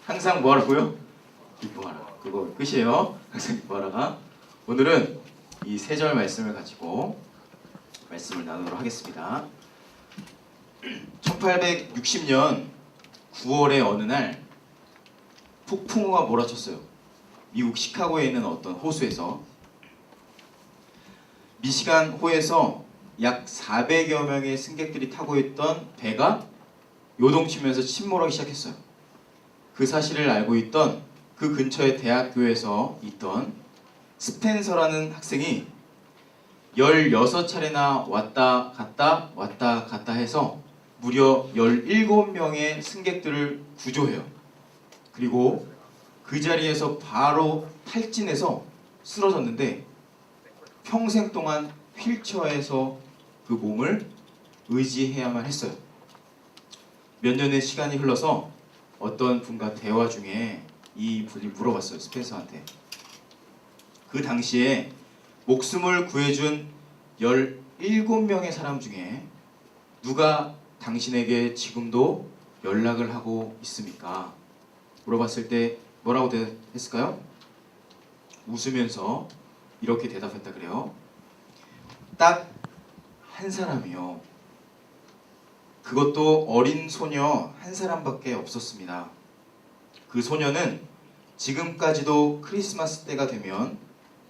항상 뭐하라고요? 기뻐하라. 그거 끝이에요. 항상 기뻐하라가. 오늘은 이 세 절 말씀을 가지고 말씀을 나누도록 하겠습니다. 1860년 9월의 어느 날 폭풍우가 몰아쳤어요. 미국 시카고에 있는 어떤 호수에서. 미시간 호에서 약 400여 명의 승객들이 타고 있던 배가 요동치면서 침몰하기 시작했어요. 그 사실을 알고 있던 그 근처의 대학교에서 있던 스펜서라는 학생이 16차례나 왔다 갔다 해서 무려 17명의 승객들을 구조해요. 그리고 그 자리에서 바로 탈진해서 쓰러졌는데 평생 동안 휠체어에서 그 몸을 의지해야만 했어요. 몇 년의 시간이 흘러서 어떤 분과 대화 중에 이 분이 물어봤어요. 스펜서한테. 그 당시에 목숨을 구해준 17명의 사람 중에 누가 당신에게 지금도 연락을 하고 있습니까? 물어봤을 때 뭐라고 대답했을까요? 웃으면서 이렇게 대답했다 그래요. 딱 한 사람이요. 그것도 어린 소녀 한 사람밖에 없었습니다. 그 소녀는 지금까지도 크리스마스 때가 되면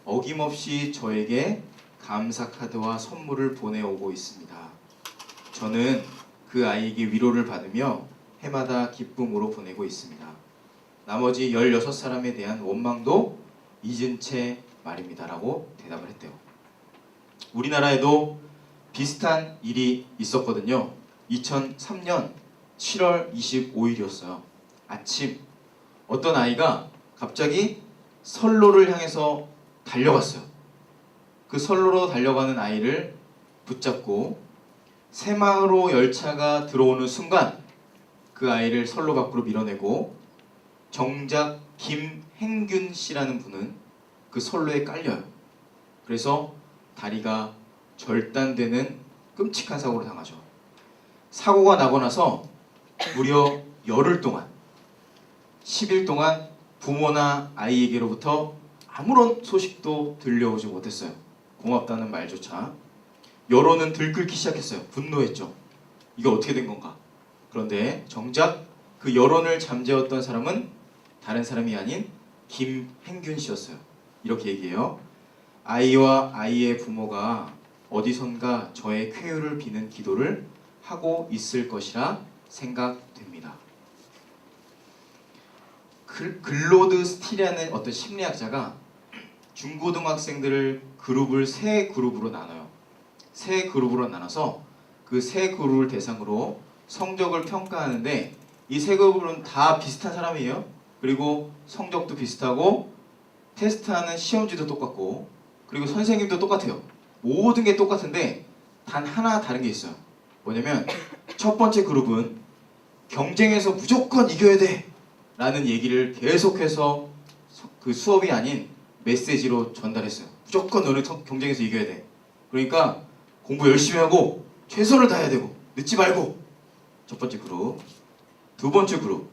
어김없이 저에게 감사 카드와 선물을 보내오고 있습니다. 저는 그 아이에게 위로를 받으며 해마다 기쁨으로 보내고 있습니다. 나머지 16사람에 대한 원망도 잊은 채 말입니다. 라고 대답을 했대요. 우리나라에도 비슷한 일이 있었거든요. 2003년 7월 25일이었어요. 아침 어떤 아이가 갑자기 선로를 향해서 달려갔어요. 그 선로로 달려가는 아이를 붙잡고 새마을호 열차가 들어오는 순간 그 아이를 선로 밖으로 밀어내고 정작 김행균 씨라는 분은 그 선로에 깔려요. 그래서 다리가 절단되는 끔찍한 사고를 당하죠. 사고가 나고 나서 무려 열흘 동안 10일 동안 부모나 아이에게로부터 아무런 소식도 들려오지 못했어요. 고맙다는 말조차. 여론은 들끓기 시작했어요. 분노했죠. 이거 어떻게 된 건가? 그런데 정작 그 여론을 잠재웠던 사람은 다른 사람이 아닌 김행균 씨였어요. 이렇게 얘기해요. 아이와 아이의 부모가 어디선가 저의 쾌유를 비는 기도를 하고 있을 것이라 생각됩니다. 글로드 스틸이라는 어떤 심리학자가 중고등학생들을 그룹을 세 그룹으로 나눠요. 세 그룹으로 나눠서 그 세 그룹을 대상으로 성적을 평가하는데 이 세 그룹은 다 비슷한 사람이에요. 그리고 성적도 비슷하고 테스트하는 시험지도 똑같고 그리고 선생님도 똑같아요. 모든 게 똑같은데 단 하나 다른 게 있어요. 뭐냐면 첫 번째 그룹은 경쟁에서 무조건 이겨야 돼 라는 얘기를 계속해서 그 수업이 아닌 메시지로 전달했어요. 무조건 너는 경쟁에서 이겨야 돼. 그러니까 공부 열심히 하고 최선을 다해야 되고 늦지 말고. 첫 번째 그룹. 두 번째 그룹.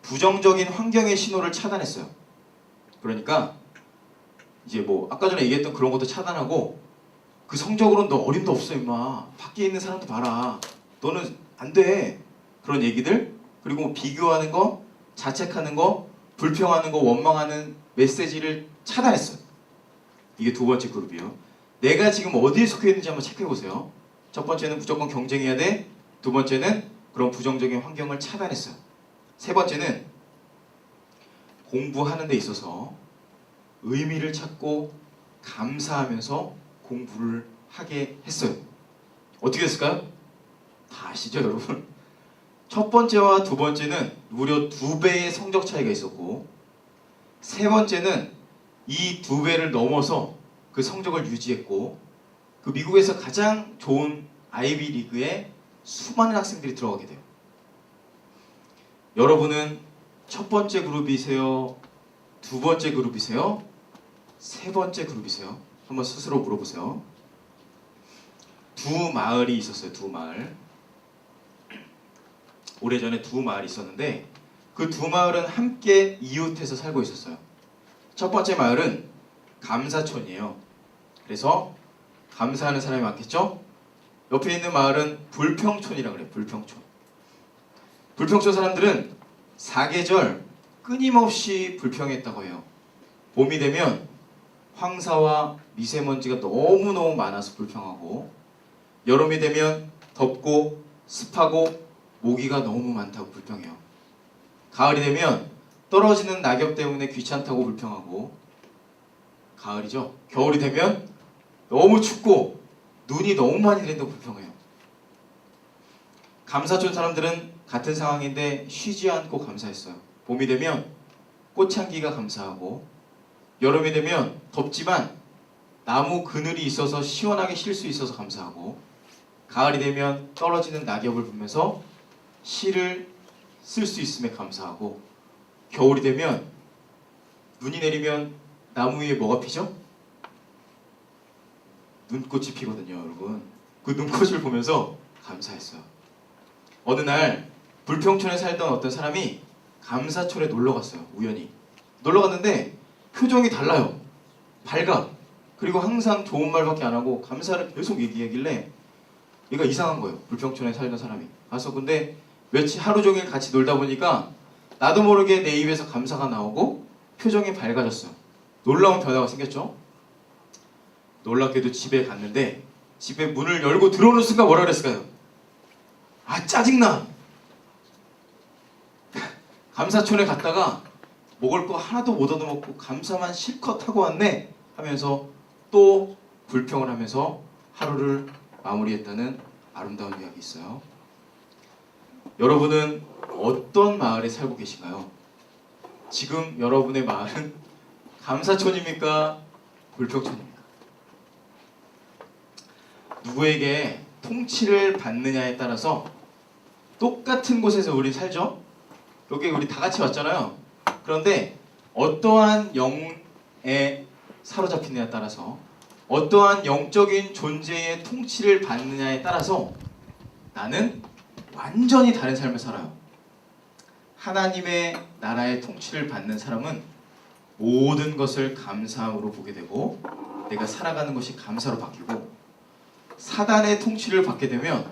부정적인 환경의 신호를 차단했어요. 그러니까 이제 뭐 아까 전에 얘기했던 그런 것도 차단하고 그 성적으로는 너 어림도 없어 임마. 밖에 있는 사람도 봐라. 너는 안 돼. 그런 얘기들. 그리고 뭐 비교하는 거, 자책하는 거, 불평하는 거, 원망하는 메시지를 차단했어요. 이게 두 번째 그룹이에요. 내가 지금 어디에 속해 있는지 한번 체크해 보세요. 첫 번째는 무조건 경쟁해야 돼. 두 번째는 그런 부정적인 환경을 차단했어요. 세 번째는 공부하는 데 있어서 의미를 찾고 감사하면서 공부를 하게 했어요. 어떻게 됐을까요? 다 아시죠 여러분? 첫 번째와 두 번째는 무려 2배의 성적 차이가 있었고 세 번째는 이 2배를 넘어서 그 성적을 유지했고 그 미국에서 가장 좋은 아이비 리그에 수많은 학생들이 들어가게 돼요. 여러분은 첫 번째 그룹이세요? 두 번째 그룹이세요? 세 번째 그룹이세요? 한번 스스로 물어보세요. 두 마을이 있었어요. 두 마을. 오래전에 두 마을이 있었는데 그 두 마을은 함께 이웃해서 살고 있었어요. 첫 번째 마을은 감사촌이에요. 그래서 감사하는 사람이 많겠죠? 옆에 있는 마을은 불평촌이라고 그래요. 불평촌. 불평촌 사람들은 사계절 끊임없이 불평했다고 해요. 봄이 되면 황사와 미세먼지가 너무너무 많아서 불평하고, 여름이 되면 덥고 습하고 모기가 너무 많다고 불평해요. 가을이 되면 떨어지는 낙엽 때문에 귀찮다고 불평하고, 가을이죠. 겨울이 되면 너무 춥고 눈이 너무 많이 내린다고 불평해요. 감사촌 사람들은 같은 상황인데 쉬지 않고 감사했어요. 봄이 되면 꽃향기가 감사하고, 여름이 되면 덥지만 나무 그늘이 있어서 시원하게 쉴 수 있어서 감사하고, 가을이 되면 떨어지는 낙엽을 보면서 시를 쓸 수 있음에 감사하고, 겨울이 되면 눈이 내리면 나무 위에 뭐가 피죠? 눈꽃이 피거든요, 여러분. 그 눈꽃을 보면서 감사했어요. 어느 날 불평촌에 살던 어떤 사람이 감사촌에 놀러 갔어요. 우연히 놀러 갔는데 표정이 달라요. 밝아. 그리고 항상 좋은 말밖에 안 하고 감사를 계속 얘기하길래 얘가 이상한 거예요. 불평촌에 살던 사람이 가서. 근데 며칠 하루 종일 같이 놀다 보니까 나도 모르게 내 입에서 감사가 나오고 표정이 밝아졌어요. 놀라운 변화가 생겼죠. 놀랍게도 집에 갔는데 집에 문을 열고 들어오는 순간 뭐라 그랬을까요? 아, 짜증나! 감사촌에 갔다가 먹을 거 하나도 못 얻어먹고 감사만 실컷 하고 왔네 하면서 또 불평을 하면서 하루를 마무리했다는 아름다운 이야기 있어요. 여러분은 어떤 마을에 살고 계신가요? 지금 여러분의 마을은 감사촌입니까? 불평촌입니까? 누구에게 통치를 받느냐에 따라서 똑같은 곳에서 우리 살죠? 여기 우리 다 같이 왔잖아요. 그런데 어떠한 영에 사로잡히느냐에 따라서, 어떠한 영적인 존재의 통치를 받느냐에 따라서 나는 완전히 다른 삶을 살아요. 하나님의 나라의 통치를 받는 사람은 모든 것을 감사함으로 보게 되고 내가 살아가는 것이 감사로 바뀌고, 사단의 통치를 받게 되면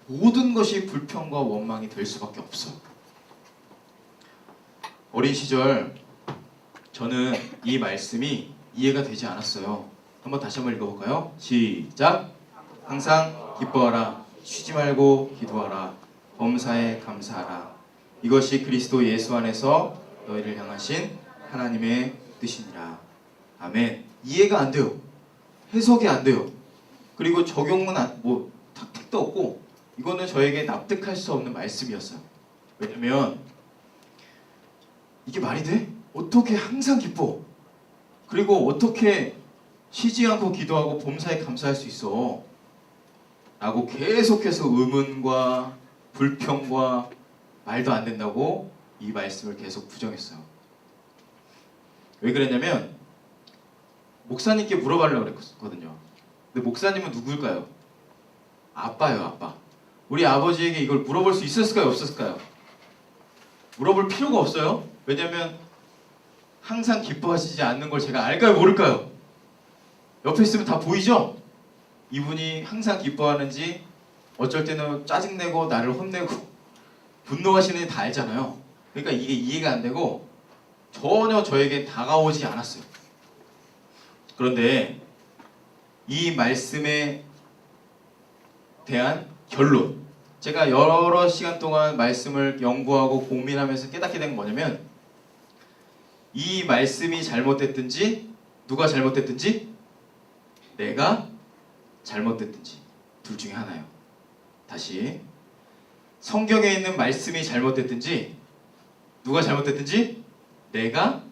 모든 것이 불평과 원망이 될 수밖에 없어요. 어린 시절 저는 이 말씀이 이해가 되지 않았어요. 다시 한번 읽어볼까요? 시작! 항상 기뻐하라. 쉬지 말고 기도하라. 범사에 감사하라. 이것이 그리스도 예수 안에서 너희를 향하신 하나님의 뜻이니라. 아멘. 이해가 안 돼요. 해석이 안 돼요. 그리고 적용은 택도 없고, 이거는 저에게 납득할 수 없는 말씀이었어요. 왜냐면 이게 말이 돼? 어떻게 항상 기뻐? 그리고 어떻게 쉬지 않고 기도하고 범사에 감사할 수 있어? 라고 계속해서 의문과 불평과 말도 안 된다고 이 말씀을 계속 부정했어요. 왜 그랬냐면 목사님께 물어보려고 그랬거든요. 근데 목사님은 누구일까요? 아빠예요, 아빠. 우리 아버지에게 이걸 물어볼 수 있었을까요, 없었을까요? 물어볼 필요가 없어요. 왜냐면 항상 기뻐하시지 않는 걸 제가 알까요, 모를까요? 옆에 있으면 다 보이죠? 이분이 항상 기뻐하는지, 어쩔 때는 짜증내고 나를 혼내고 분노하시는 다 알잖아요. 그러니까 이게 이해가 안 되고 전혀 저에게 다가오지 않았어요. 그런데 이 말씀에 대한 결론, 제가 여러 시간 동안 말씀을 연구하고 고민하면서 깨닫게 된 건 뭐냐면, 이 말씀이 잘못됐든지 누가 잘못됐든지 내가 잘못됐든지 둘 중에 하나예요. 다시, 성경에 있는 말씀이 잘못됐든지 누가 잘못됐든지 내가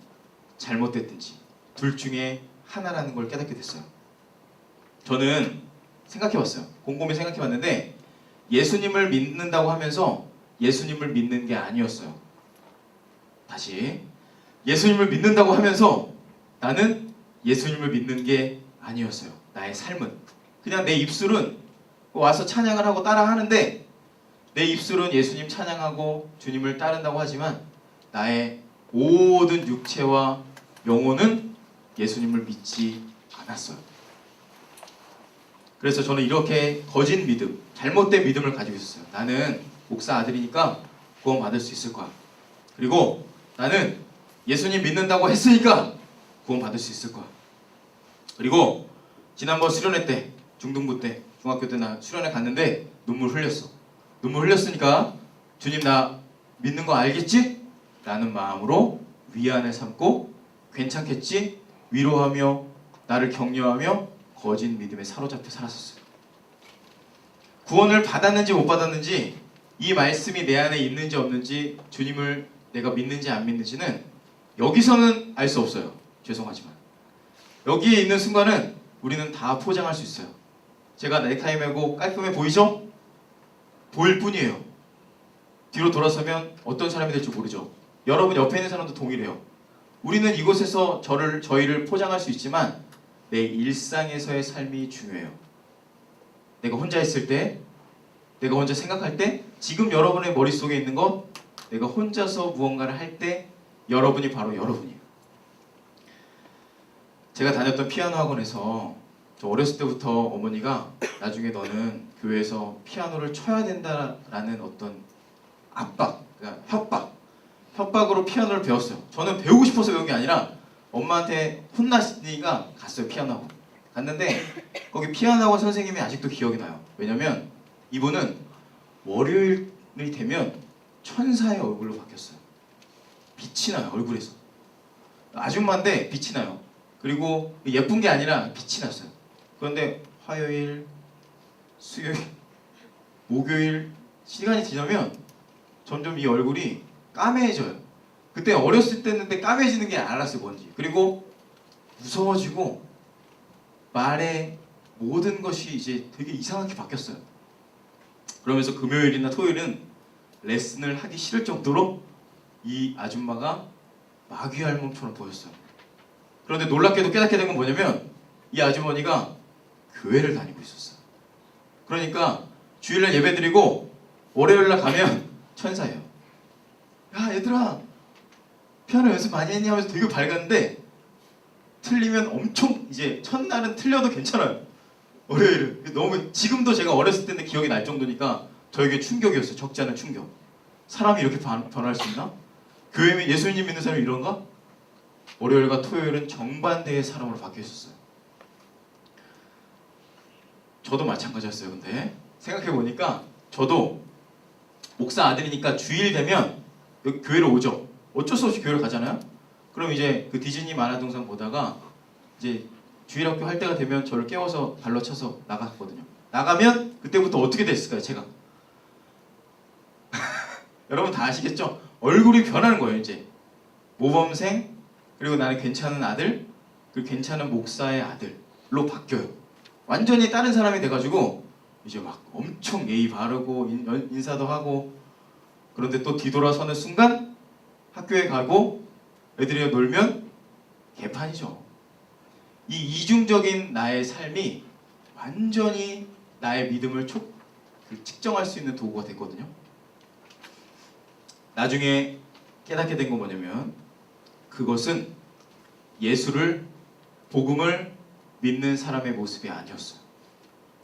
잘못됐든지 둘 중에 하나라는 걸 깨닫게 됐어요. 저는 생각해봤어요. 곰곰이 생각해봤는데 예수님을 믿는다고 하면서 예수님을 믿는 게 아니었어요. 다시, 예수님을 믿는다고 하면서 나는 예수님을 믿는 게 아니었어요. 나의 삶은 그냥 내 입술은 와서 찬양을 하고 따라 하는데, 내 입술은 예수님 찬양하고 주님을 따른다고 하지만 나의 모든 육체와 영혼은 예수님을 믿지 않았어요. 그래서 저는 이렇게 거짓 믿음, 잘못된 믿음을 가지고 있었어요. 나는 목사 아들이니까 구원 받을 수 있을 거야. 그리고 나는 예수님 믿는다고 했으니까 구원 받을 수 있을 거야. 그리고 지난번 수련회 때, 중등부 때, 중학교 때 나 수련회 갔는데 눈물 흘렸어. 눈물 흘렸으니까 주님 나 믿는 거 알겠지? 라는 마음으로 위안을 삼고 괜찮겠지? 위로하며 나를 격려하며 거짓 믿음에 사로잡혀 살았었어요. 구원을 받았는지 못 받았는지, 이 말씀이 내 안에 있는지 없는지, 주님을 내가 믿는지 안 믿는지는 여기서는 알 수 없어요. 죄송하지만 여기에 있는 순간은 우리는 다 포장할 수 있어요. 제가 넥타이 매고 깔끔해 보이죠? 보일 뿐이에요. 뒤로 돌아서면 어떤 사람이 될지 모르죠. 여러분 옆에 있는 사람도 동일해요. 우리는 이곳에서 저희를 포장할 수 있지만 내 일상에서의 삶이 중요해요. 내가 혼자 있을 때, 내가 혼자 생각할 때, 지금 여러분의 머릿속에 있는 것, 내가 혼자서 무언가를 할 때 여러분이 바로 여러분이에요. 제가 다녔던 피아노 학원에서 저 어렸을 때부터 어머니가 나중에 너는 교회에서 피아노를 쳐야 된다라는 어떤 압박, 그러니까 협박으로 피아노를 배웠어요. 저는 배우고 싶어서 배운 게 아니라 엄마한테 혼났으니까 갔어요. 피아노 학원 갔는데 거기 피아노 학원 선생님이 아직도 기억이 나요. 왜냐면 이분은 월요일이 되면 천사의 얼굴로 바뀌었어요. 빛이 나요. 얼굴에서. 아줌마인데 빛이 나요. 그리고 예쁜 게 아니라 빛이 났어요. 그런데 화요일, 수요일, 목요일 시간이 지나면 점점 이 얼굴이 까매져요. 그때 어렸을 때였는데 까매지는 게 알았어요. 뭔지. 그리고 무서워지고 말의 모든 것이 이제 되게 이상하게 바뀌었어요. 그러면서 금요일이나 토요일은 레슨을 하기 싫을 정도로 이 아줌마가 마귀 할멈처럼 보였어요. 그런데 놀랍게도 깨닫게 된 건 뭐냐면 이 아주머니가 교회를 다니고 있었어요. 그러니까 주일날 예배드리고 월요일날 가면 천사예요. 야 얘들아 피아노 연습 많이 했니? 하면서 되게 밝았는데 틀리면 엄청 이제 첫날은 틀려도 괜찮아요. 월요일은 너무 지금도 제가 어렸을 때인데 기억이 날 정도니까 저에게 충격이었어요. 적지 않은 충격. 사람이 이렇게 변할 수 있나? 교회 예수님 믿는 사람이 이런가? 월요일과 토요일은 정반대의 사람으로 바뀌어 있었어요. 저도 마찬가지였어요. 근데 생각해보니까 저도 목사 아들이니까 주일 되면 여기 교회를 오죠. 어쩔 수 없이 교회를 가잖아요. 그럼 이제 그 디즈니 만화 동상 보다가 이제 주일 학교 할 때가 되면 저를 깨워서 발로 차서 나갔거든요. 나가면 그때부터 어떻게 됐을까요? 제가 여러분 다 아시겠죠? 얼굴이 변하는 거예요. 이제 모범생, 그리고 나는 괜찮은 아들, 그리고 괜찮은 목사의 아들로 바뀌어요. 완전히 다른 사람이 돼가지고 이제 막 엄청 예의 바르고 인사도 하고, 그런데 또 뒤돌아서는 순간 학교에 가고 애들이랑 놀면 개판이죠. 이 이중적인 나의 삶이 완전히 나의 믿음을 측정할 수 있는 도구가 됐거든요. 나중에 깨닫게 된 건 뭐냐면 그것은 예수를, 복음을 믿는 사람의 모습이 아니었어요.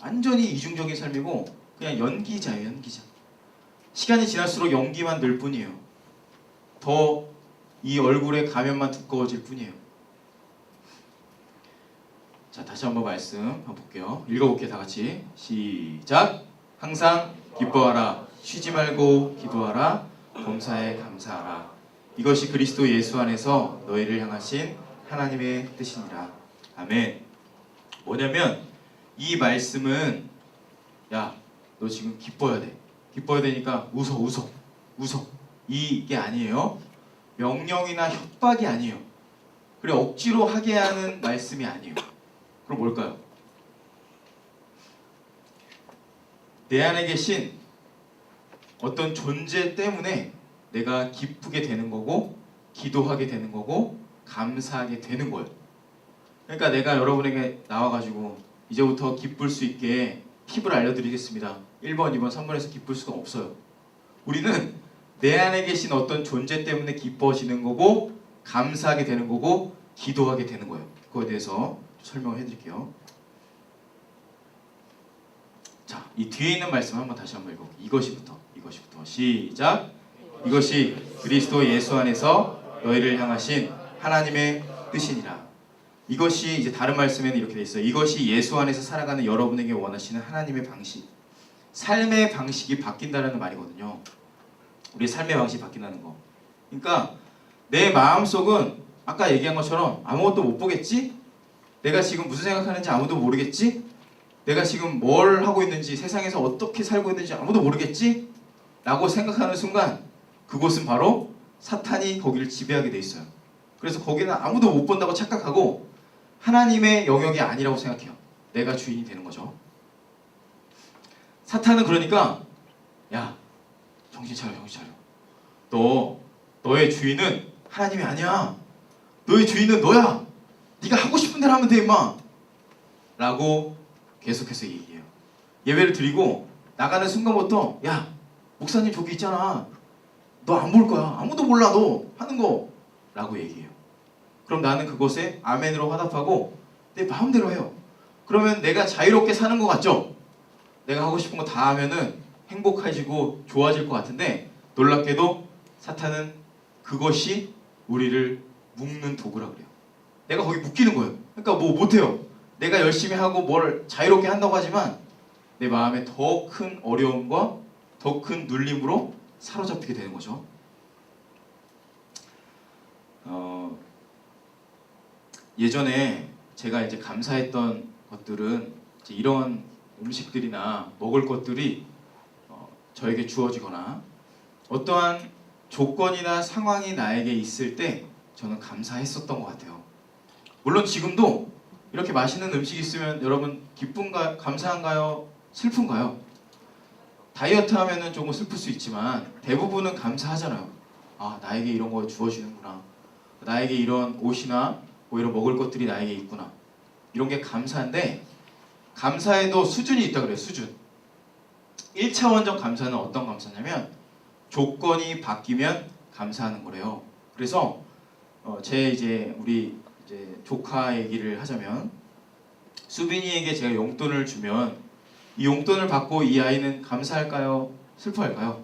완전히 이중적인 삶이고 그냥 연기자예요. 연기자. 시간이 지날수록 연기만 늘 뿐이에요. 더 이 얼굴의 가면만 두꺼워질 뿐이에요. 자, 다시 한번 말씀 한번 볼게요. 읽어볼게요. 다 같이 시작. 항상 기뻐하라. 쉬지 말고 기도하라. 범사에 감사하라. 이것이 그리스도 예수 안에서 너희를 향하신 하나님의 뜻이니라. 아멘. 뭐냐면 이 말씀은 야, 너 지금 기뻐야 돼. 기뻐야 되니까 웃어. 이게 아니에요. 명령이나 협박이 아니에요. 그리고 억지로 하게 하는 말씀이 아니에요. 그럼 뭘까요? 내 안에 계신 어떤 존재 때문에 내가 기쁘게 되는 거고, 기도하게 되는 거고, 감사하게 되는 거예요. 그러니까 내가 여러분에게 나와가지고 이제부터 기쁠 수 있게 팁을 알려드리겠습니다. 1번, 2번, 3번에서 기쁠 수가 없어요. 우리는 내 안에 계신 어떤 존재 때문에 기뻐지는 거고 감사하게 되는 거고 기도하게 되는 거예요. 그거에 대해서 설명을 해드릴게요. 자, 이 뒤에 있는 말씀 한번 다시 한번 읽어볼게요. 이것이부터 시작. 이것이 그리스도 예수 안에서 너희를 향하신 하나님의 뜻이니라. 이것이 이제 다른 말씀에는 이렇게 돼 있어요. 이것이 예수 안에서 살아가는 여러분에게 원하시는 하나님의 방식, 삶의 방식이 바뀐다는 말이거든요. 우리의 삶의 방식이 바뀐다는 거. 그러니까 내 마음속은 아까 얘기한 것처럼 아무것도 못 보겠지? 내가 지금 무슨 생각하는지 아무도 모르겠지? 내가 지금 뭘 하고 있는지, 세상에서 어떻게 살고 있는지 아무도 모르겠지? 라고 생각하는 순간 그곳은 바로 사탄이 거기를 지배하게 돼 있어요. 그래서 거기는 아무도 못 본다고 착각하고 하나님의 영역이 아니라고 생각해요. 내가 주인이 되는 거죠. 사탄은 그러니까 야, 정신 차려. 너의 주인은 하나님이 아니야. 너의 주인은 너야. 네가 하고 싶은 대로 하면 돼 임마. 라고 계속해서 얘기해요. 예배를 드리고 나가는 순간부터 야, 목사님 저기 있잖아. 너 안 볼 거야. 아무도 몰라 너 하는 거. 라고 얘기해요. 그럼 나는 그것에 아멘으로 화답하고 내 마음대로 해요. 그러면 내가 자유롭게 사는 것 같죠? 내가 하고 싶은 거 다 하면은 행복해지고 좋아질 것 같은데 놀랍게도 사탄은 그것이 우리를 묶는 도구라 그래요. 내가 거기 묶이는 거예요. 그러니까 뭐 못해요. 내가 열심히 하고 뭘 자유롭게 한다고 하지만 내 마음에 더 큰 어려움과 더 큰 눌림으로 사로잡히게 되는 거죠. 예전에 제가 이제 감사했던 것들은 이제 이런 음식들이나 먹을 것들이 저에게 주어지거나 어떠한 조건이나 상황이 나에게 있을 때 저는 감사했었던 것 같아요. 물론 지금도 이렇게 맛있는 음식이 있으면 여러분 기쁜가요? 감사한가요? 슬픈가요? 다이어트 하면은 조금 슬플 수 있지만 대부분은 감사하잖아요. 아, 나에게 이런 거 주어지는구나. 나에게 이런 옷이나 뭐 이런 먹을 것들이 나에게 있구나. 이런 게 감사한데 감사에도 수준이 있다 그래요. 수준. 1차원적 감사는 어떤 감사냐면 조건이 바뀌면 감사하는 거래요. 그래서 우리 조카 얘기를 하자면 수빈이에게 제가 용돈을 주면 이 용돈을 받고 이 아이는 감사할까요? 슬퍼할까요?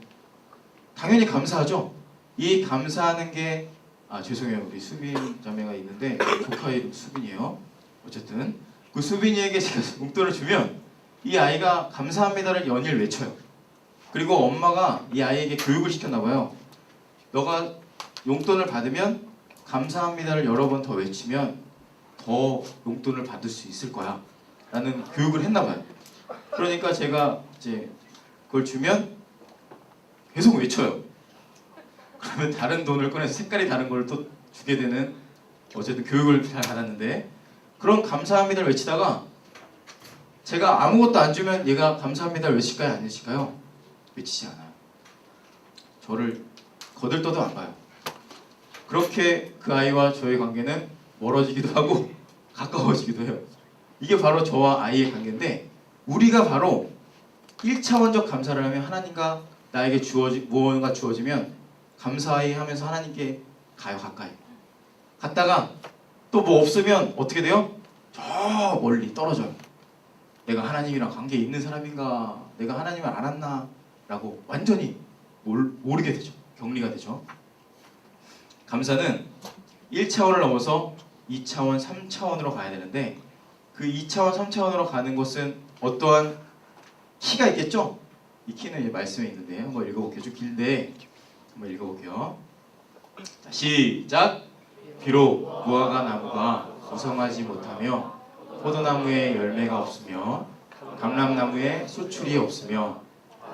당연히 감사하죠. 이 감사하는 게 죄송해요. 우리 수빈 자매가 있는데 조카 이름 수빈이에요. 어쨌든 그 수빈이에게 제가 용돈을 주면 이 아이가 감사합니다를 연일 외쳐요. 그리고 엄마가 이 아이에게 교육을 시켰나 봐요. 너가 용돈을 받으면 감사합니다를 여러 번 더 외치면 더 용돈을 받을 수 있을 거야 라는 교육을 했나 봐요. 그러니까 제가 이제 그걸 주면 계속 외쳐요. 그러면 다른 돈을 꺼내서 색깔이 다른 걸 또 주게 되는, 어쨌든 교육을 잘 받았는데, 그런 감사합니다를 외치다가 제가 아무것도 안 주면 얘가 감사합니다를 외칠까요? 안 외칠까요? 외치지 않아요. 저를 거들떠도 안 봐요. 그렇게 그 아이와 저의 관계는 멀어지기도 하고 가까워지기도 해요. 이게 바로 저와 아이의 관계인데, 우리가 바로 1차원적 감사를 하면 하나님과 나에게 무언가 주어지면 감사히 하면서 하나님께 가요. 가까이 갔다가 또 뭐 없으면 어떻게 돼요? 저 멀리 떨어져요. 내가 하나님이랑 관계에 있는 사람인가, 내가 하나님을 알았나 라고 완전히 모르게 되죠. 격리가 되죠. 감사는 1차원을 넘어서 2차원, 3차원으로 가야 되는데, 그 2차원, 3차원으로 가는 것은 어떠한 키가 있겠죠? 이 키는 말씀에 있는데 한번 읽어볼게요. 좀 길데 한번 읽어볼게요. 자, 시작! 비록 무화과 나무가 무성하지 못하며 포도나무에 열매가 없으며 감람나무에 수출이 없으며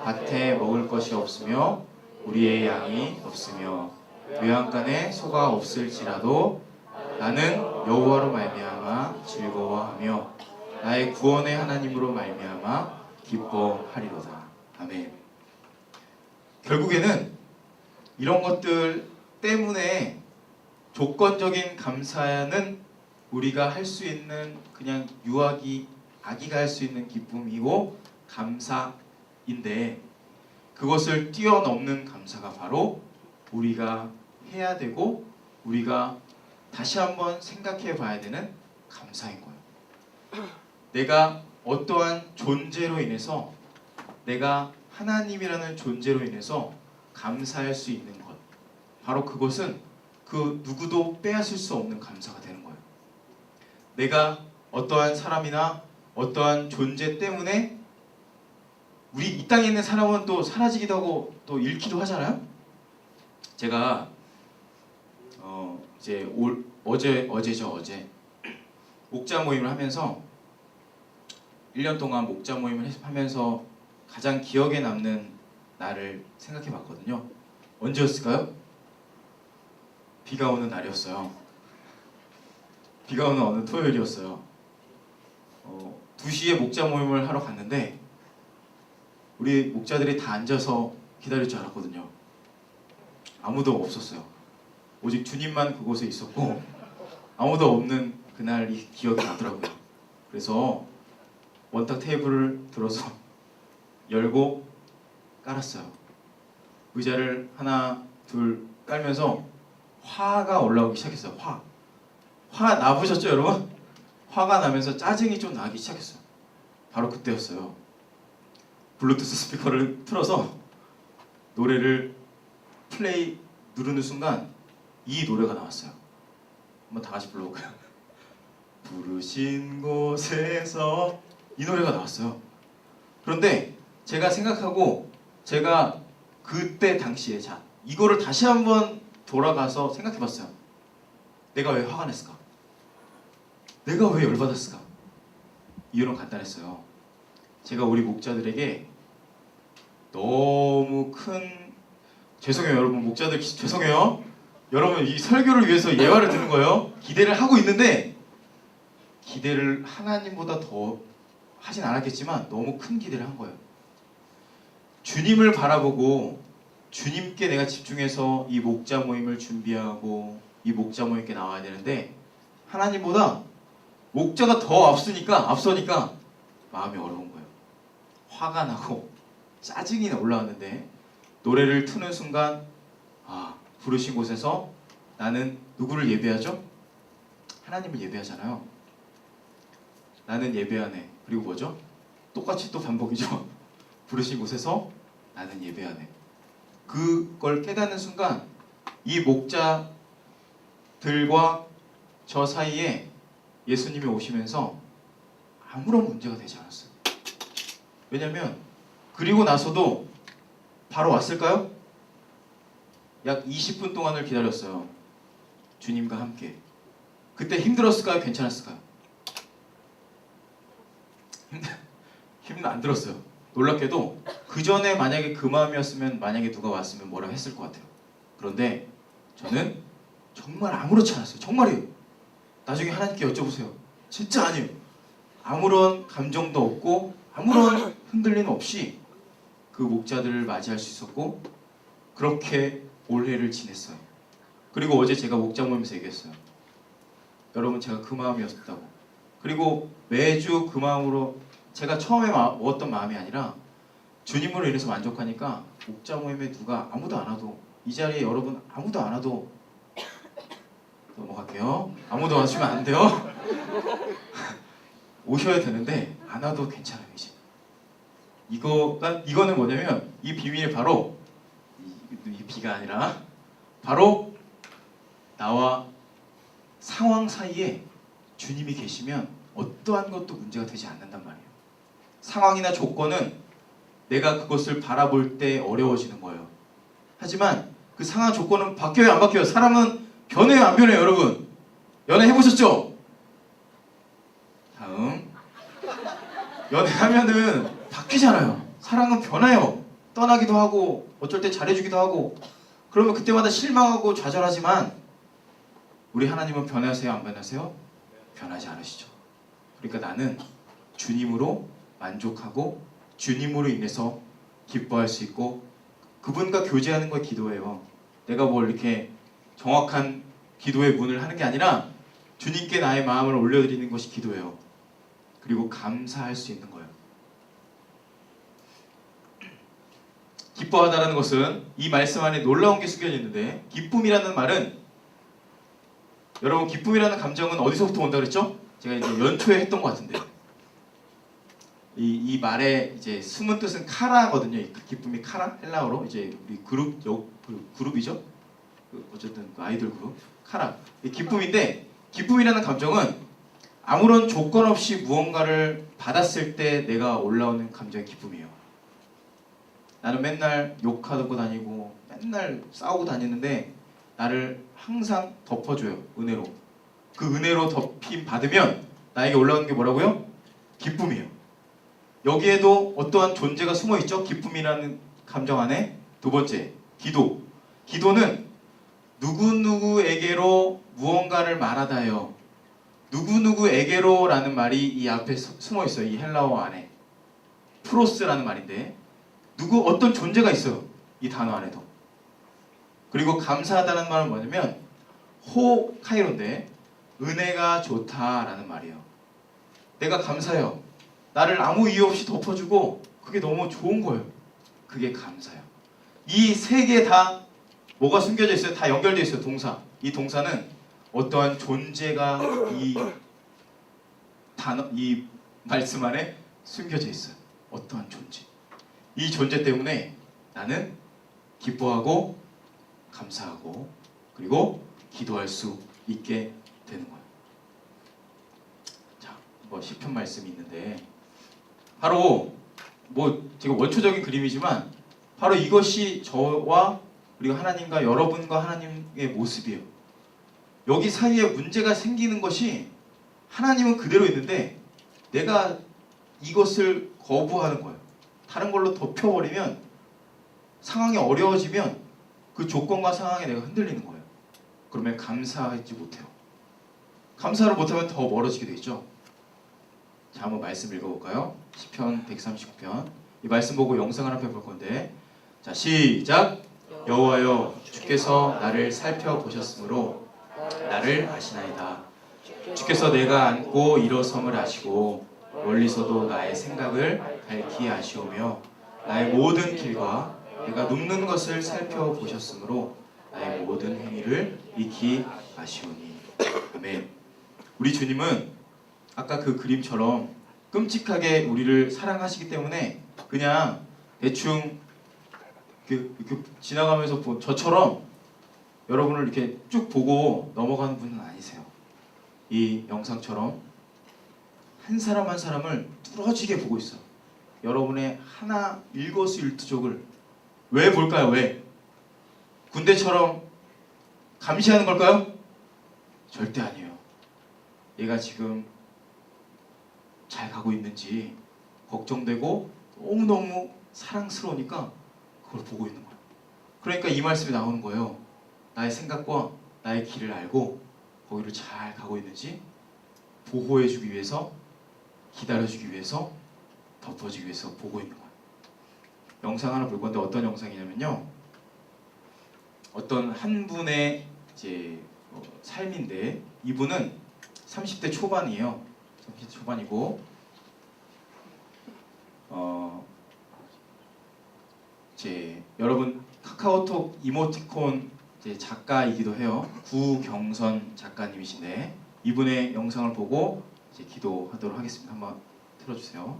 밭에 먹을 것이 없으며 우리의 양이 없으며 외양간에 소가 없을지라도 나는 여호와로 말미암아 즐거워하며 나의 구원의 하나님으로 말미암아 기뻐하리로다. 아멘. 결국에는 이런 것들 때문에 조건적인 감사는 우리가 할 수 있는 그냥 아기가 할 수 있는 기쁨이고 감사인데, 그것을 뛰어넘는 감사가 바로 우리가 해야 되고 우리가 다시 한번 생각해 봐야 되는 감사인 거예요. 내가 어떠한 존재로 인해서 내가 하나님이라는 존재로 인해서 감사할 수 있는 것, 바로 그것은 그 누구도 빼앗을 수 없는 감사가 되는 거예요. 내가 어떠한 사람이나 어떠한 존재 때문에 우리 이 땅에 있는 사람은 또 사라지기도 하고 또 잃기도 하잖아요. 제가 이제 어제 목자 모임을 하면서 1년 동안 목자 모임을 하면서 가장 기억에 남는 날을 생각해 봤거든요. 언제였을까요? 비가 오는 날이었어요. 비가 오는 어느 토요일이었어요. 2시에 목자 모임을 하러 갔는데 우리 목자들이 다 앉아서 기다릴 줄 알았거든요. 아무도 없었어요. 오직 주님만 그곳에 있었고 아무도 없는 그날이 기억이 나더라고요. 그래서 원탁 테이블을 들어서 열고 깔았어요. 의자를 하나 둘 깔면서 화가 올라오기 시작했어요. 화 나보셨죠 여러분? 화가 나면서 짜증이 좀 나기 시작했어요. 바로 그때였어요. 블루투스 스피커를 틀어서 노래를 플레이 누르는 순간 이 노래가 나왔어요. 한번 다 같이 불러볼까요? 부르신 곳에서 이 노래가 나왔어요. 그런데 제가 생각하고 제가 그때 당시에 이거를 다시 한번 돌아가서 생각해봤어요. 내가 왜 화가 냈을까? 내가 왜 열받았을까? 이유는 간단했어요. 제가 우리 목자들에게 너무 큰 죄송해요 여러분 목자들 죄송해요. 여러분 이 설교를 위해서 예화를 드는 거예요. 기대를 하고 있는데 기대를 하나님보다 더 하진 않았겠지만 너무 큰 기대를 한 거예요. 주님을 바라보고 주님께 내가 집중해서 이 목자 모임을 준비하고 이 목자 모임께 나와야 되는데 하나님보다 목자가 더 앞서니까 마음이 어려운 거예요. 화가 나고 짜증이 올라왔는데 노래를 트는 순간 부르신 곳에서 나는 누구를 예배하죠? 하나님을 예배하잖아요. 나는 예배하네. 그리고 뭐죠? 똑같이 또 반복이죠. 부르신 곳에서 나는 예배하네. 그걸 깨닫는 순간 이 목자들과 저 사이에 예수님이 오시면서 아무런 문제가 되지 않았어요. 왜냐면 그리고 나서도 바로 왔을까요? 약 20분 동안을 기다렸어요. 주님과 함께. 그때 힘들었을까요? 괜찮았을까요? 힘은 안 들었어요. 놀랍게도 그 전에 만약에 그 마음이었으면 만약에 누가 왔으면 뭐라고 했을 것 같아요. 그런데 저는 정말 아무렇지 않았어요. 정말이에요. 나중에 하나님께 여쭤보세요. 진짜 아니에요. 아무런 감정도 없고 아무런 흔들림 없이 그 목자들을 맞이할 수 있었고 그렇게 올해를 지냈어요. 그리고 어제 제가 목자 모임에서 얘기했어요. 여러분 제가 그 마음이었다고. 그리고 매주 그 마음으로 제가 처음에 먹었던 마음이 아니라 주님으로 인해서 만족하니까 목자 모임에 누가 아무도 안 와도 이 자리에 여러분 아무도 안 와도 넘어갈게요. 아무도 와주시면 안 돼요. 오셔야 되는데 안 와도 괜찮아요. 이제 이거는 뭐냐면 이 비밀이 바로 이 비가 아니라 바로 나와 상황 사이에 주님이 계시면 어떠한 것도 문제가 되지 않는단 말이에요. 상황이나 조건은 내가 그것을 바라볼 때 어려워지는 거예요. 하지만 그 상황 조건은 바뀌어요 안 바뀌어요? 사람은 변해요 안 변해요 여러분? 연애해보셨죠? 다음 연애하면은 바뀌잖아요. 사랑은 변해요. 떠나기도 하고 어쩔 때 잘해주기도 하고 그러면 그때마다 실망하고 좌절하지만 우리 하나님은 변하세요 안 변하세요? 변하지 않으시죠. 그러니까 나는 주님으로 만족하고 주님으로 인해서 기뻐할 수 있고 그분과 교제하는 걸 기도해요. 내가 뭘 이렇게 정확한 기도의 문을 하는 게 아니라 주님께 나의 마음을 올려드리는 것이 기도예요. 그리고 감사할 수 있는 거예요. 기뻐하다라는 것은 이 말씀 안에 놀라운 게 숨겨져 있는데, 기쁨이라는 말은, 여러분 기쁨이라는 감정은 어디서부터 온다 그랬죠? 제가 이제 연초에 했던 것 같은데, 이 말의 이제 숨은 뜻은 카라거든요. 이 기쁨이 카라, 헬라어로 이제 우리 그룹이죠. 어쨌든 그 아이돌 그룹 카라. 이 기쁨인데, 기쁨이라는 감정은 아무런 조건 없이 무언가를 받았을 때 내가 올라오는 감정이 기쁨이에요. 나는 맨날 욕하고 다니고 맨날 싸우고 다니는데 나를 항상 덮어줘요. 은혜로. 그 은혜로 덮임 받으면 나에게 올라오는 게 뭐라고요? 기쁨이에요. 여기에도 어떠한 존재가 숨어 있죠? 기쁨이라는 감정 안에. 두 번째, 기도. 기도는 누구누구에게로 무언가를 말하다요. 누구누구에게로 라는 말이 이 앞에 숨어 있어요. 이 헬라어 안에. 프로스라는 말인데, 어떤 존재가 있어요. 이 단어 안에도. 그리고 감사하다는 말은 뭐냐면 카이로인데, 은혜가 좋다라는 말이에요. 내가 감사해요. 나를 아무 이유 없이 덮어주고 그게 너무 좋은 거예요. 그게 감사예요. 이 세 개 다 뭐가 숨겨져 있어요? 다 연결되어 있어요. 동사. 이 동사는 어떠한 존재가 이 말씀 안에 숨겨져 있어요. 어떠한 존재. 이 존재 때문에 나는 기뻐하고 감사하고 그리고 기도할 수 있게 되는 거예요. 자, 시편 말씀이 있는데, 바로 제가 원초적인 그림이지만 바로 이것이 저와 그리고 하나님과 여러분과 하나님의 모습이에요. 여기 사이에 문제가 생기는 것이, 하나님은 그대로 있는데 내가 이것을 거부하는 거예요. 다른 걸로 덮여버리면, 상황이 어려워지면 그 조건과 상황에 내가 흔들리는 거예요. 그러면 감사하지 못해요. 감사를 못하면 더 멀어지게 되죠. 자, 한번 말씀 읽어볼까요? 시편 139편. 이 말씀 보고 영상을 한편 볼 건데, 자, 시작. 여호와여, 주께서 나를 살펴보셨으므로 나를 아시나이다. 주께서 내가 앉고 일어섬을 아시고 멀리서도 나의 생각을 밝히 아시오며 나의 모든 길과 내가 눕는 것을 살펴보셨으므로 나의 모든 행위를 익히 아시오니. 아멘. 우리 주님은 아까 그 그림처럼 끔찍하게 우리를 사랑하시기 때문에 그냥 대충 이렇게 지나가면서 저처럼 여러분을 이렇게 쭉 보고 넘어가는 분은 아니세요. 이 영상처럼 한 사람 한 사람을 뚫어지게 보고 있어요. 여러분의 하나 일거수일투족을 왜 볼까요? 왜? 군대처럼 감시하는 걸까요? 절대 아니에요. 얘가 지금 잘 가고 있는지 걱정되고 너무너무 사랑스러우니까 그걸 보고 있는 거예요. 그러니까 이 말씀이 나오는 거예요. 나의 생각과 나의 길을 알고 거기를 잘 가고 있는지 보호해주기 위해서, 기다려주기 위해서, 덮어주기 위해서 보고 있는 거예요. 영상 하나 볼 건데, 어떤 영상이냐면요, 어떤 한 분의 이제 삶인데, 이분은 30대 초반이에요. 30대 초반이고, 이제 여러분 카카오톡 이모티콘 이제 작가이기도 해요. 구경선 작가님이신데, 이분의 영상을 보고 이제 기도하도록 하겠습니다. 한번 틀어주세요.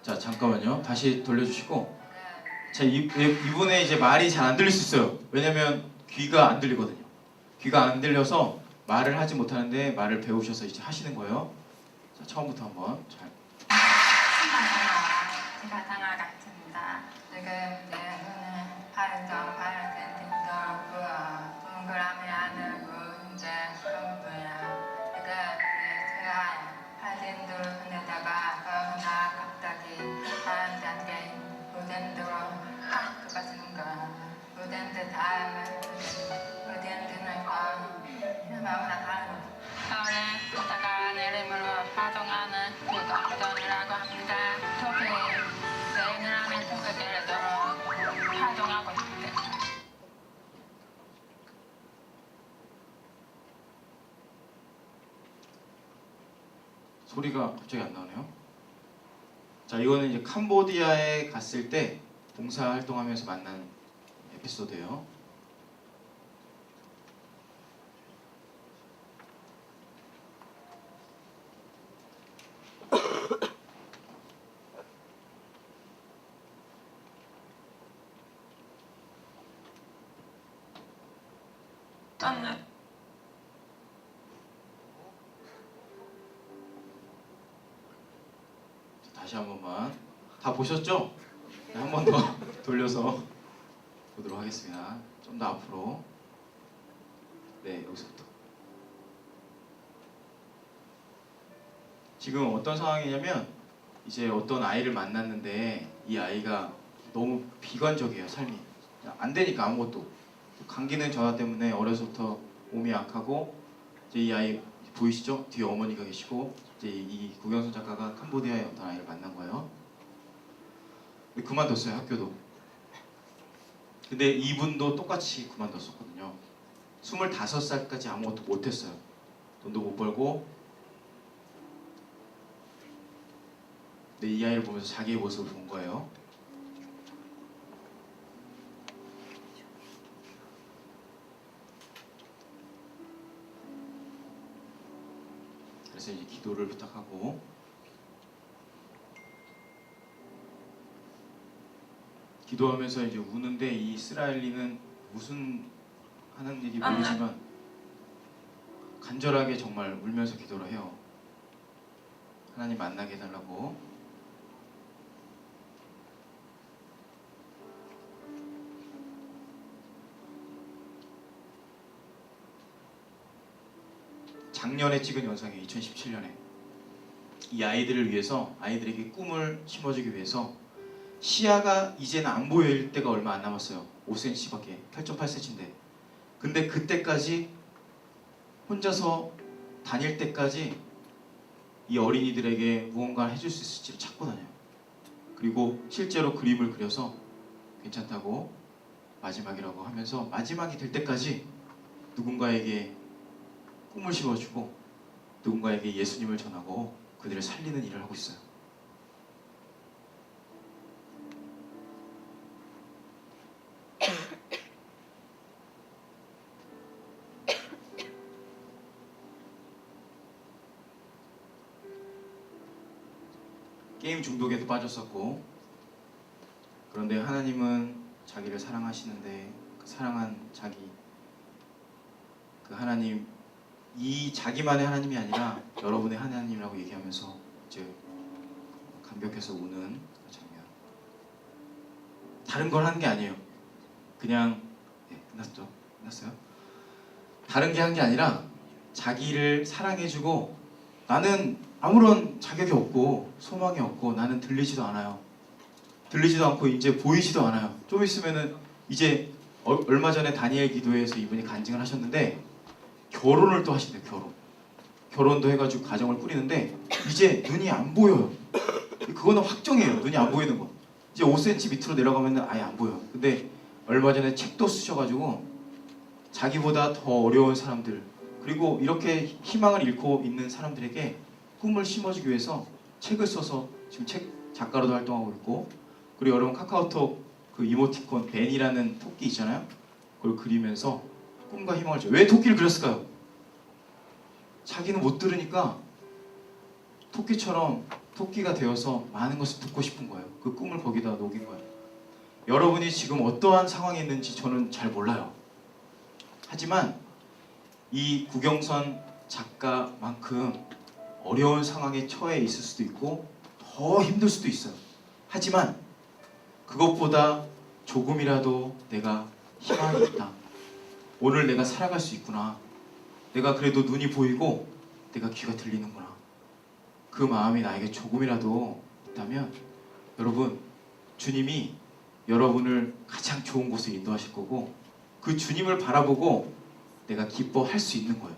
자, 잠깐만요. 다시 돌려주시고. 자, 이분의 이제 말이 잘 안 들릴 수 있어요. 왜냐면 귀가 안 들리거든요. 귀가 안 들려서 말을 하지 못하는데, 말을 배우셔서 이제 하시는 거예요. 자, 처음부터 한번 잘. 제가 당하겠습니다. 지금 내 눈은 파란색 등도 동그라미 안에 문제 전부야. 지금 제가 사진들 보내다가 나 갑자기 사람들한테 무den으로 학교가 쓰는 거야. 무den들 다음에 무den들은 마음이나 다른 거. 서울에 오다가 내림으로 파동하는 그것들이라고 합니다. 토끼 내일은 토끼를 파동하고 있대. 소리가 갑자기 안 나오네요. 자, 이거는 이제 캄보디아에 갔을 때 봉사 활동하면서 만난 에피소드예요. 짠네. 다시 한 번만. 다 보셨죠? 네, 한 번 더 돌려서 보도록 하겠습니다. 좀 더 앞으로. 네, 여기서부터. 지금 어떤 상황이냐면 이제 어떤 아이를 만났는데 이 아이가 너무 비관적이에요, 삶이. 안 되니까 아무것도. 감기는 전화 때문에 어려서부터 몸이 약하고, 이제 이 아이 보이시죠? 뒤에 어머니가 계시고, 이제 이 구경선 작가가 캄보디아의 어떤 아이를 만난 거예요. 근데 그만뒀어요, 학교도. 근데 이분도 똑같이 그만뒀었거든요. 25살까지 아무것도 못했어요. 돈도 못 벌고. 근데 이 아이를 보면서 자기의 모습을 본 거예요. 그래서 이제 기도를 부탁하고, 기도하면서 이제 우는데, 이 이스라엘리는 무슨 하는 일이 모르지만 간절하게 정말 울면서 기도를 해요. 하나님 만나게 해달라고. 작년에 찍은 영상이에요. 2017년에. 이 아이들을 위해서, 아이들에게 꿈을 심어주기 위해서 시야가 이제는 안 보일 때가 얼마 안 남았어요. 5cm밖에, 8.8cm인데. 근데 그때까지 혼자서 다닐 때까지 이 어린이들에게 무언가 해줄 수 있을지를 찾고 다녀요. 그리고 실제로 그림을 그려서 괜찮다고 마지막이라고 하면서 마지막이 될 때까지 누군가에게 꿈을 심어주고 누군가에게 예수님을 전하고 그들을 살리는 일을 하고 있어요. 게임 중독에도 빠졌었고, 그런데 하나님은 자기를 사랑하시는데 그 사랑한 자기, 그 하나님, 이 자기만의 하나님이 아니라 여러분의 하나님이라고 얘기하면서 이제 감격해서 우는 그 장면. 다른 걸 한 게 아니에요. 그냥 끝났죠? 끝났어요? 다른 게 한 게 아니라 자기를 사랑해주고, 나는 아무런 자격이 없고 소망이 없고 나는 들리지도 않아요. 들리지도 않고 이제 보이지도 않아요. 좀 있으면은 이제 얼마 전에 다니엘 기도회에서 이분이 간증을 하셨는데 결혼을 또 하신대요. 결혼도 해가지고 가정을 꾸리는데 이제 눈이 안 보여요. 그거는 확정이에요. 눈이 안 보이는 거. 이제 5cm 밑으로 내려가면 아예 안 보여요. 근데 얼마 전에 책도 쓰셔가지고 자기보다 더 어려운 사람들, 그리고 이렇게 희망을 잃고 있는 사람들에게 꿈을 심어주기 위해서 책을 써서 지금 책 작가로도 활동하고 있고, 그리고 여러분 카카오톡 그 이모티콘 벤이라는 토끼 있잖아요. 그걸 그리면서 꿈과 희망을 줘요. 왜 토끼를 그렸을까요? 자기는 못 들으니까 토끼처럼 토끼가 되어서 많은 것을 듣고 싶은 거예요. 그 꿈을 거기다 녹인 거예요. 여러분이 지금 어떠한 상황에 있는지 저는 잘 몰라요. 하지만 이 구경선 작가만큼 어려운 상황에 처해 있을 수도 있고 더 힘들 수도 있어요. 하지만 그것보다 조금이라도 내가 희망이 있다. 오늘 내가 살아갈 수 있구나. 내가 그래도 눈이 보이고 내가 귀가 들리는구나. 그 마음이 나에게 조금이라도 있다면 여러분, 주님이 여러분을 가장 좋은 곳에 인도하실 거고, 그 주님을 바라보고 내가 기뻐할 수 있는 거예요.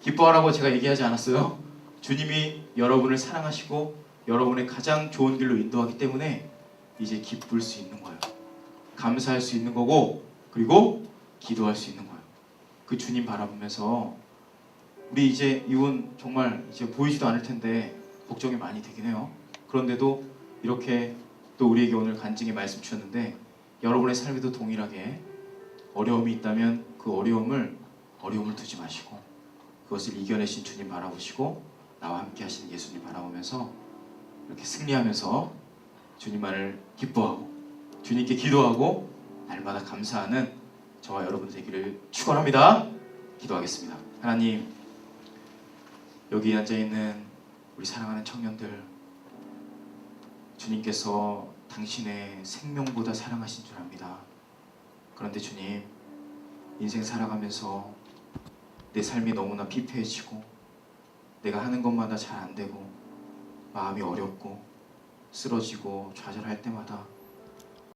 기뻐하라고 제가 얘기하지 않았어요. 주님이 여러분을 사랑하시고 여러분의 가장 좋은 길로 인도하기 때문에 이제 기쁠 수 있는 거예요. 감사할 수 있는 거고, 그리고 기도할 수 있는 거예요. 그 주님 바라보면서 우리 이제 이혼 정말 이제 보이지도 않을 텐데 걱정이 많이 되긴 해요. 그런데도 이렇게 또 우리에게 오늘 간증의 말씀 주셨는데 여러분의 삶에도 동일하게 어려움이 있다면 그 어려움을 두지 마시고 그것을 이겨내신 주님 바라보시고 나와 함께 하시는 예수님 바라보면서 이렇게 승리하면서 주님만을 기뻐하고 주님께 기도하고 날마다 감사하는 저와 여러분 되기를 축원합니다. 기도하겠습니다. 하나님, 여기 앉아있는 우리 사랑하는 청년들, 주님께서 당신의 생명보다 사랑하신 줄 압니다. 그런데 주님, 인생 살아가면서 내 삶이 너무나 피폐해지고 내가 하는 것마다 잘 안되고 마음이 어렵고 쓰러지고 좌절할 때마다